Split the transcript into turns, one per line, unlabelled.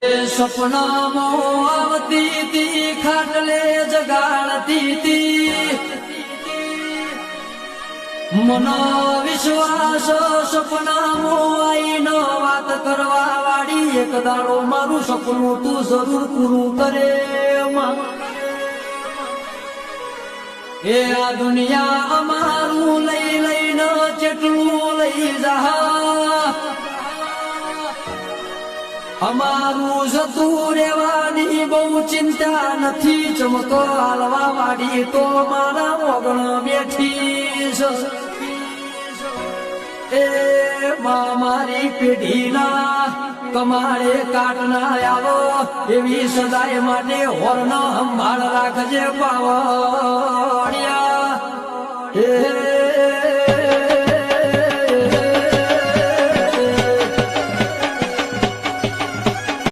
સપનામાં આવતી તી ખાટલે જગાડતી તી મનો વિશ્વાસ સપનામાં આઈનો વાત કરવા વાળી એક દાડો મારું સપનું તું જરૂર પૂરું કરે એ આ દુનિયા અમારું લઈ લઈને જેટલું લઈ જા અમારું જતું રેવાની બહુ ચિંતા નથી ચમકો હાલવા વાળી તો મારા ઓગણ બેઠી એ મારી પેઢીના કમાડે કાટના આવો એવી સદાય માટે હોર્ન સંભાળ રાખજે પાવડિયા